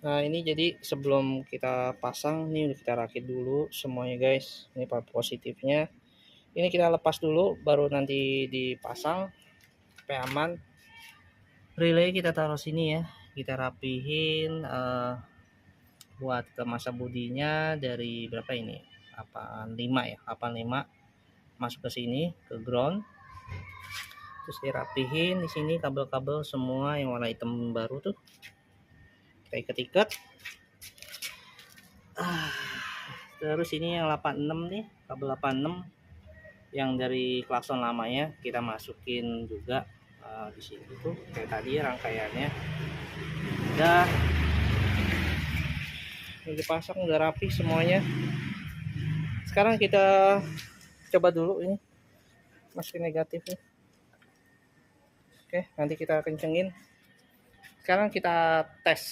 Nah ini jadi sebelum kita pasang ini udah kita rakit dulu semuanya guys. Ini part positifnya. Ini kita lepas dulu baru nanti dipasang supaya aman. Relay kita taruh sini ya. Kita rapihin buat ke masa budinya dari berapa ini? 85 ya, 85 masuk ke sini ke ground. Terus dirapihin di sini kabel-kabel semua yang warna hitam baru tuh. Kita ikat-ikat. Terus ini yang 86 nih, kabel 86 yang dari klakson lamanya kita masukin juga di sini tuh kayak tadi rangkaiannya udah dipasang, udah rapi semuanya. Sekarang kita coba dulu ini masukin negatif nih. Oke, nanti kita kencengin. Sekarang kita tes